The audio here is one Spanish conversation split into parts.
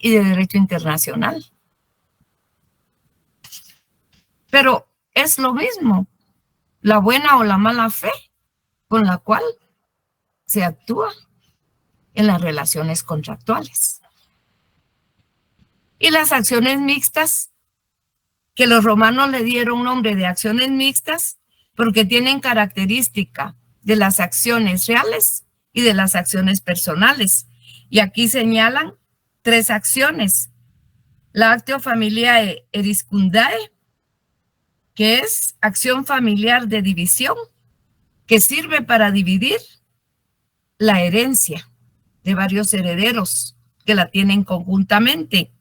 y de derecho internacional. Pero es lo mismo, la buena o la mala fe con la cual se actúa en las relaciones contractuales. Y las acciones mixtas, que los romanos le dieron nombre de acciones mixtas porque tienen característica de las acciones reales y de las acciones personales. Y aquí señalan 3 acciones. La actio familiae eriscundae, que es acción familiar de división, que sirve para dividir la herencia de varios herederos que la tienen conjuntamente.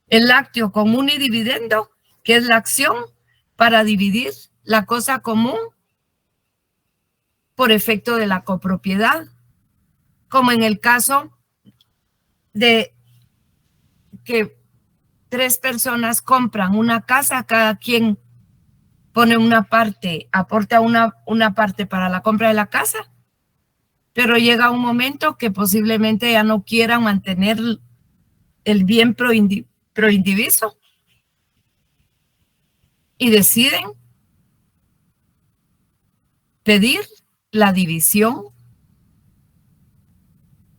El actio común y dividendo, que es la acción para dividir la cosa común por efecto de la copropiedad, como en el caso de que 3 personas compran una casa, cada quien pone una parte, aporta una parte para la compra de la casa, pero llega un momento que posiblemente ya no quieran mantener el bien proindiviso y deciden pedir la división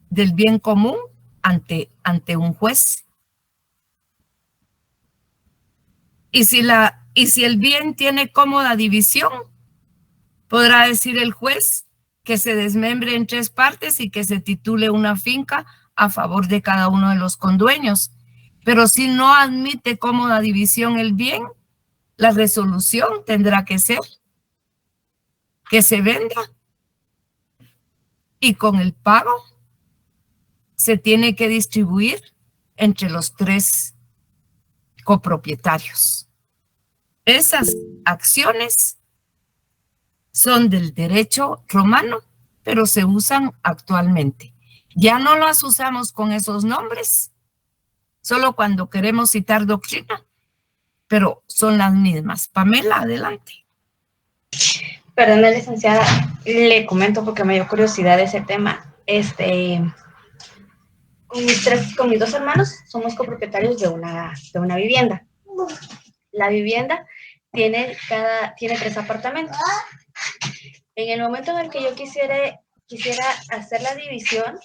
del bien común ante un juez. Y si el bien tiene cómoda división, podrá decir el juez que se desmembre en 3 partes y que se titule una finca a favor de cada uno de los condueños. Pero si no admite cómoda división el bien, la resolución tendrá que ser que se venda y con el pago se tiene que distribuir entre los 3 copropietarios. Esas acciones son del derecho romano, pero se usan actualmente. Ya no las usamos con esos nombres, solo cuando queremos citar doctrina, pero son las mismas. Pamela, adelante. Perdón, licenciada, le comento porque me dio curiosidad ese tema. Con mis 2 hermanos somos copropietarios de una vivienda. La vivienda tiene 3 apartamentos. En el momento en el que yo quisiera hacer la división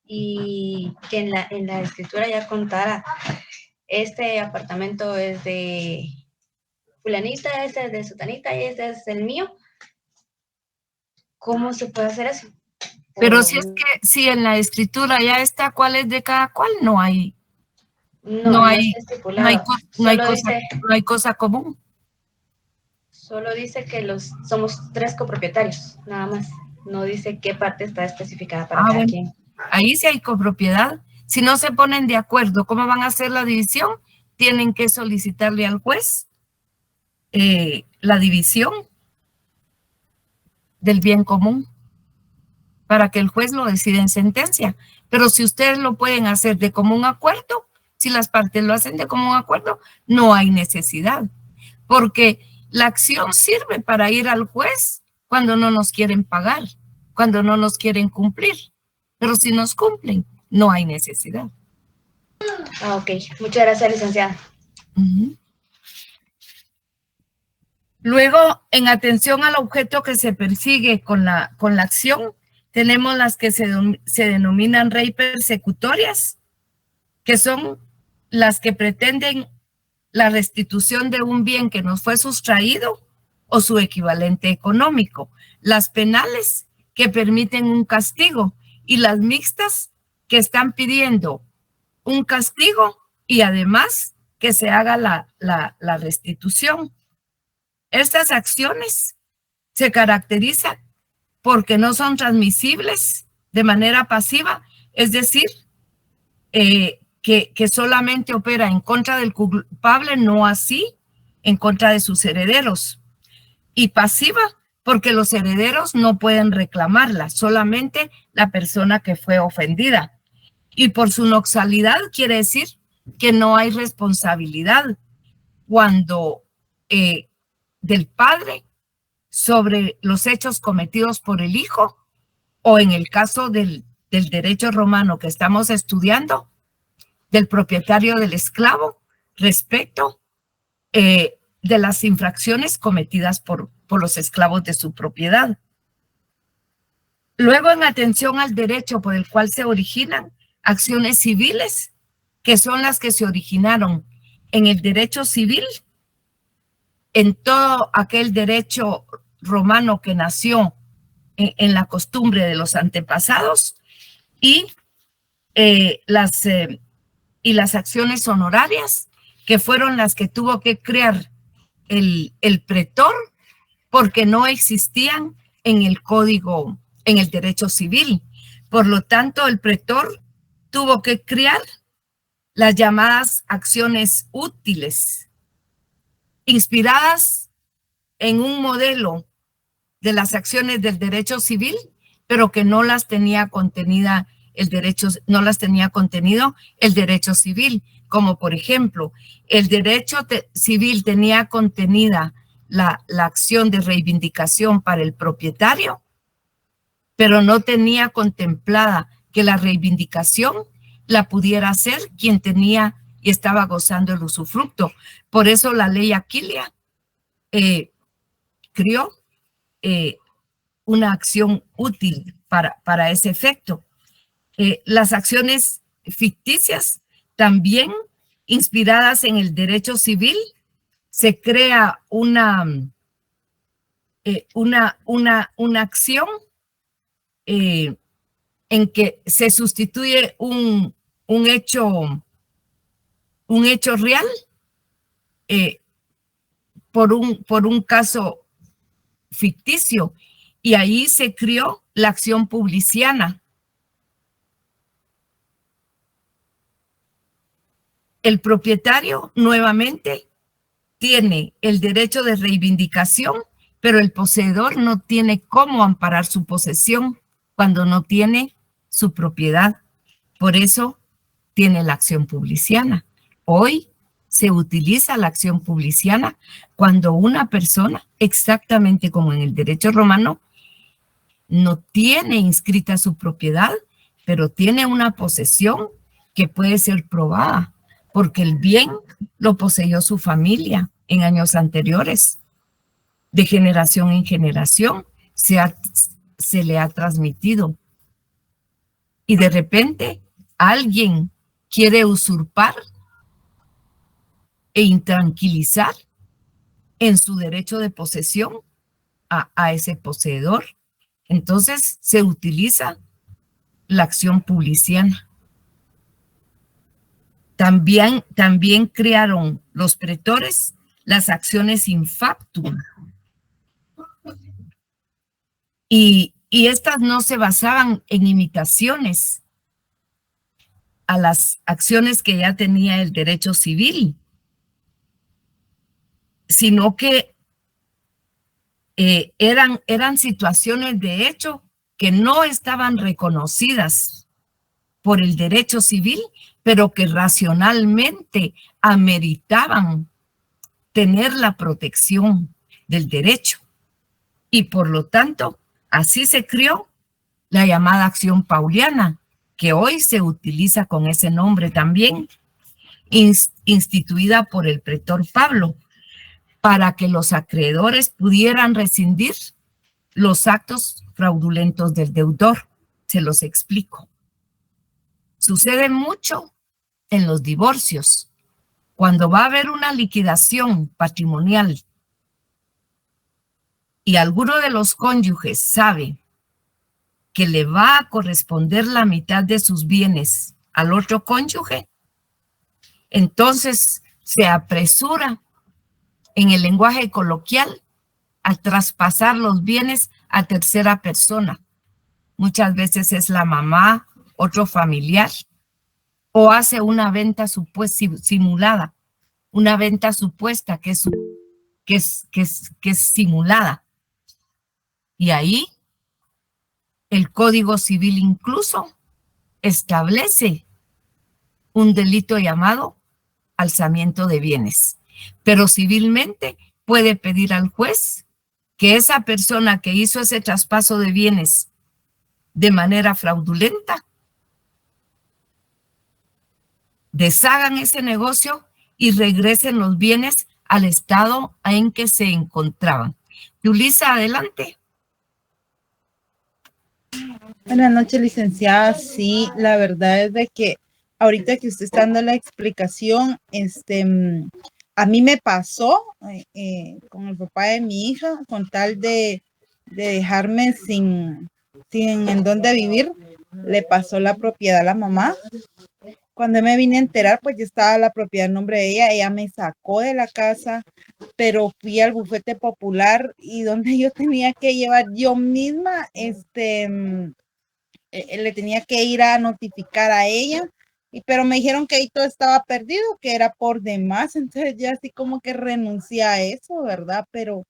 y que en la escritura ya contara, este apartamento es de fulanita, este es de sutanita y este es el mío, ¿cómo se puede hacer eso? Pero si en la escritura ya está cuál es de cada cual, no hay cosa común. Solo dice que somos 3 copropietarios, nada más. No dice qué parte está especificada para cada quien. Ahí sí hay copropiedad. Si no se ponen de acuerdo cómo van a hacer la división, tienen que solicitarle al juez la división del bien común para que el juez lo decida en sentencia. Pero si ustedes lo pueden hacer de común acuerdo, si las partes lo hacen de común acuerdo, no hay necesidad. Porque la acción sirve para ir al juez cuando no nos quieren pagar, cuando no nos quieren cumplir. Pero si nos cumplen, no hay necesidad. Ok, muchas gracias, licenciada. Luego, en atención al objeto que se persigue con la acción, tenemos las que se denominan rei persecutorias, que son las que pretenden la restitución de un bien que nos fue sustraído o su equivalente económico. Las penales, que permiten un castigo, y las mixtas, que están pidiendo un castigo y además que se haga la restitución. Estas acciones se caracterizan porque no son transmisibles de manera pasiva, es decir, que solamente opera en contra del culpable, no así en contra de sus herederos. Y pasiva porque los herederos no pueden reclamarla, solamente la persona que fue ofendida. Y por su noxalidad quiere decir que no hay responsabilidad cuando del padre sobre los hechos cometidos por el hijo, o en el caso del derecho romano que estamos estudiando, del propietario del esclavo respecto de las infracciones cometidas por los esclavos de su propiedad. Luego, en atención al derecho por el cual se originan acciones civiles, que son las que se originaron en el derecho civil, en todo aquel derecho romano que nació en la costumbre de los antepasados, y las acciones honorarias, que fueron las que tuvo que crear el pretor, porque no existían en el código, en el derecho civil. Por lo tanto, el pretor tuvo que crear las llamadas acciones útiles, inspiradas en un modelo de las acciones del derecho civil, pero que no las tenía contenida no las tenía contenido el derecho civil, como por ejemplo, el derecho civil tenía contenida la acción de reivindicación para el propietario, pero no tenía contemplada que la reivindicación la pudiera hacer quien tenía y estaba gozando el usufructo. Por eso la ley Aquilia creó una acción útil para ese efecto. Las acciones ficticias, también inspiradas en el derecho civil, se crea una acción en que se sustituye un hecho real por un caso ficticio, y ahí se creó la acción publiciana. El propietario nuevamente tiene el derecho de reivindicación, pero el poseedor no tiene cómo amparar su posesión cuando no tiene su propiedad. Por eso tiene la acción publiciana. Hoy se utiliza la acción publiciana cuando una persona, exactamente como en el derecho romano, no tiene inscrita su propiedad, pero tiene una posesión que puede ser probada, porque el bien lo poseyó su familia en años anteriores. De generación en generación se le ha transmitido. Y de repente alguien quiere usurpar e intranquilizar en su derecho de posesión a ese poseedor. Entonces se utiliza la acción publiciana. También crearon los pretores las acciones in factum. Y estas no se basaban en imitaciones a las acciones que ya tenía el derecho civil, sino que eran situaciones de hecho que no estaban reconocidas por el derecho civil, pero que racionalmente ameritaban tener la protección del derecho. Y por lo tanto, así se creó la llamada acción pauliana, que hoy se utiliza con ese nombre también, instituida por el pretor Pablo, para que los acreedores pudieran rescindir los actos fraudulentos del deudor. Se los explico. Sucede mucho en los divorcios. Cuando va a haber una liquidación patrimonial y alguno de los cónyuges sabe que le va a corresponder la mitad de sus bienes al otro cónyuge, entonces se apresura en el lenguaje coloquial a traspasar los bienes a tercera persona. Muchas veces es la mamá, otro familiar, o hace una venta simulada, una venta supuesta que es simulada. Y ahí el Código Civil incluso establece un delito llamado alzamiento de bienes. Pero civilmente puede pedir al juez que esa persona que hizo ese traspaso de bienes de manera fraudulenta deshagan ese negocio y regresen los bienes al estado en que se encontraban. Yulisa, adelante. Buenas noches, licenciada. Sí, la verdad es de que ahorita que usted está dando la explicación, a mí me pasó con el papá de mi hija, con tal de dejarme sin en dónde vivir, le pasó la propiedad a la mamá. Cuando me vine a enterar, pues ya estaba la propiedad en nombre de ella me sacó de la casa, pero fui al bufete popular y donde yo tenía que llevar yo misma, le tenía que ir a notificar a ella, pero me dijeron que ahí todo estaba perdido, que era por demás, entonces ya así como que renuncié a eso, ¿verdad? Pero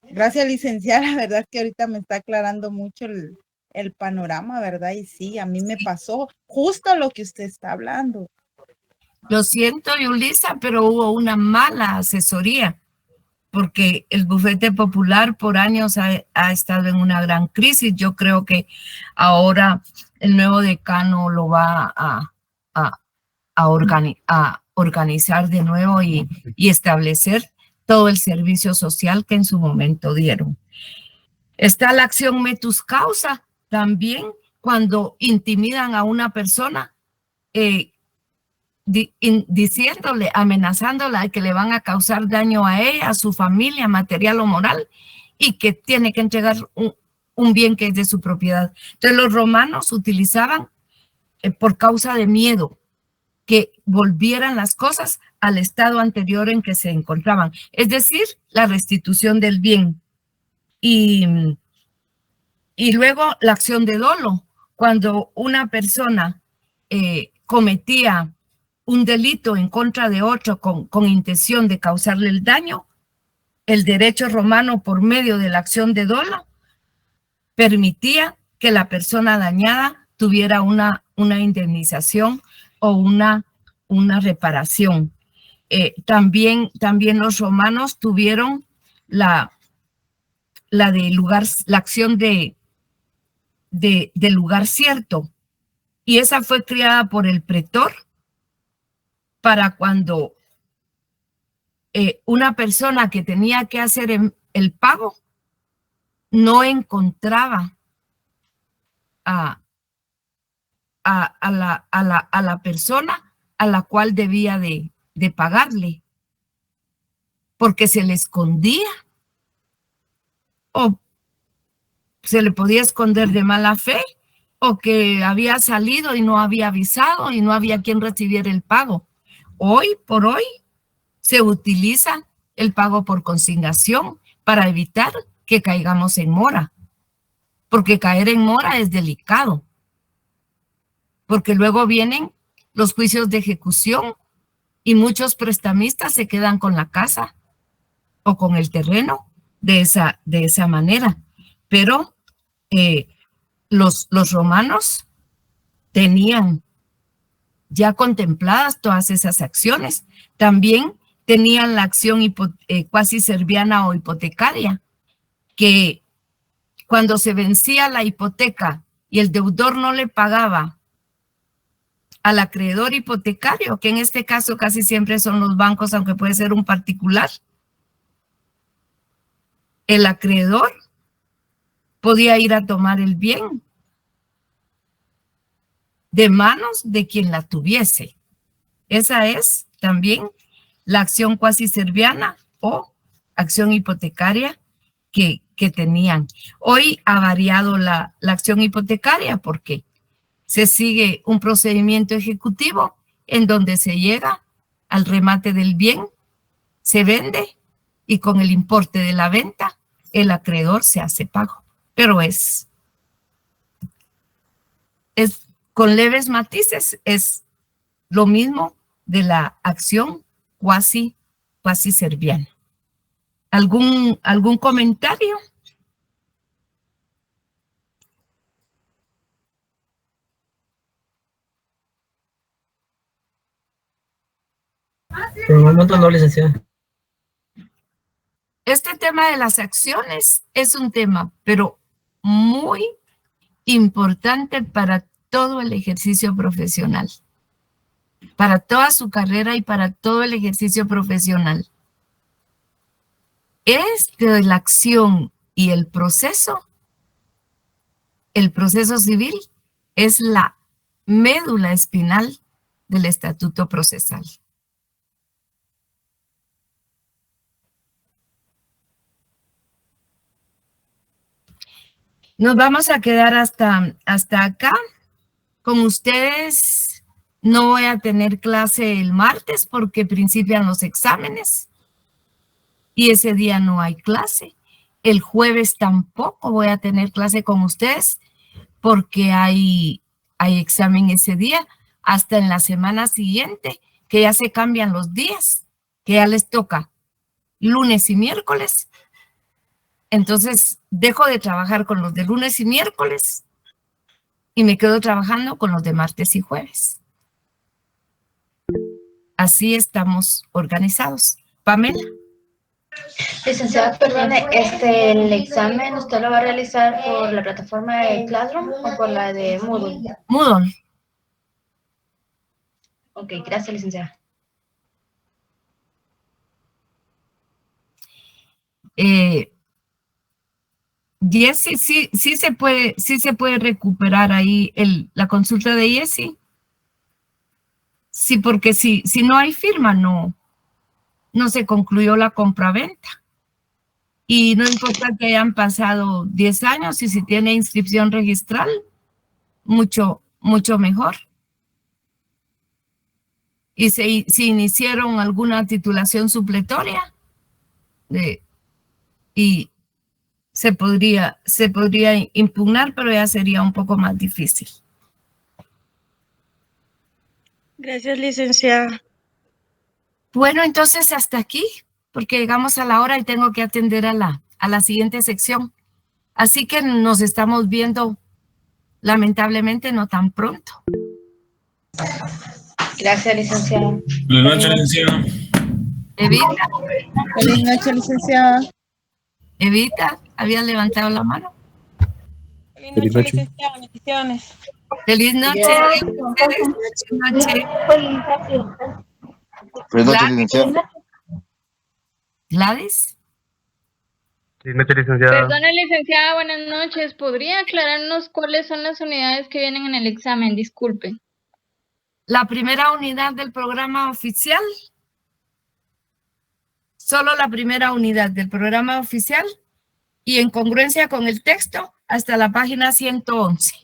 gracias, licenciada, la verdad es que ahorita me está aclarando mucho el panorama, ¿verdad? Y sí, a mí me pasó justo lo que usted está hablando. Lo siento, Yulisa, pero hubo una mala asesoría, porque el bufete popular por años ha estado en una gran crisis. Yo creo que ahora el nuevo decano lo va a organizar de nuevo y establecer todo el servicio social que en su momento dieron. Está la acción metus causa también, cuando intimidan a una persona, diciéndole, amenazándola que le van a causar daño a ella, a su familia, material o moral, y que tiene que entregar un bien que es de su propiedad. Entonces los romanos utilizaban por causa de miedo que volvieran las cosas al estado anterior en que se encontraban, es decir, la restitución del bien. Y luego la acción de dolo, cuando una persona cometía un delito en contra de otro con intención de causarle el daño, el derecho romano, por medio de la acción de dolo, permitía que la persona dañada tuviera una indemnización o una reparación. También los romanos tuvieron la acción de lugar cierto, y esa fue creada por el pretor para cuando una persona que tenía que hacer el pago no encontraba a la persona a la cual debía de pagarle, porque se le escondía o se le podía esconder de mala fe, o que había salido y no había avisado y no había quien recibiera el pago. Hoy por hoy se utiliza el pago por consignación para evitar que caigamos en mora, porque caer en mora es delicado, porque luego vienen los juicios de ejecución y muchos prestamistas se quedan con la casa o con el terreno de esa manera. Pero los romanos tenían ya contempladas todas esas acciones. También tenían la acción cuasi serviana o hipotecaria, que cuando se vencía la hipoteca y el deudor no le pagaba al acreedor hipotecario, que en este caso casi siempre son los bancos, aunque puede ser un particular, el acreedor podía ir a tomar el bien de manos de quien la tuviese. Esa es también la acción cuasi serviana o acción hipotecaria que tenían. Hoy ha variado la acción hipotecaria porque se sigue un procedimiento ejecutivo en donde se llega al remate del bien, se vende y con el importe de la venta el acreedor se hace pago. Pero es con leves matices, es lo mismo de la acción cuasi serviana. ¿Algún comentario? Por el momento no, licenciada. Este tema de las acciones es un tema, pero muy importante para todo el ejercicio profesional. para toda su carrera y para todo el ejercicio profesional. De la acción y el proceso civil es la médula espinal del estatuto procesal. Nos vamos a quedar hasta acá. Con ustedes no voy a tener clase el martes porque principian los exámenes y ese día no hay clase. El jueves tampoco voy a tener clase con ustedes porque hay examen ese día, hasta en la semana siguiente, que ya se cambian los días, que ya les toca lunes y miércoles. Entonces, dejo de trabajar con los de lunes y miércoles y me quedo trabajando con los de martes y jueves. Así estamos organizados. Pamela. Licenciada, perdone, ¿el examen usted lo va a realizar por la plataforma de Classroom o por la de Moodle? Moodle. Ok, gracias, licenciada. Jessy, sí se puede recuperar ahí la consulta de Jessy. Sí, porque si no hay firma, no se concluyó la compraventa. Y no importa que hayan pasado 10 años y si tiene inscripción registral, mucho mejor. Y si iniciaron alguna titulación supletoria, y se podría impugnar, pero ya sería un poco más difícil. Gracias, licenciada. Bueno, entonces hasta aquí, porque llegamos a la hora y tengo que atender a la siguiente sección. Así que nos estamos viendo, lamentablemente, no tan pronto. Gracias, licenciada. Buenas noches, licenciada. Evita. Feliz noche, licenciada. Evita, ¿había levantado la mano? Feliz noche, licenciada. Bendiciones. Feliz noche. Feliz noche. Buenas noches, licenciada. Gladys. Buenas noches, licenciada. Perdona, licenciada, buenas noches. ¿Podría aclararnos cuáles son las unidades que vienen en el examen? Disculpe. La primera unidad del programa oficial. Solo la primera unidad del programa oficial y en congruencia con el texto hasta la página 111.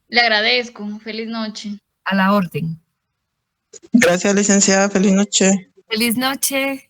Le agradezco. Feliz noche. A la orden. Gracias, licenciada. Feliz noche. Feliz noche.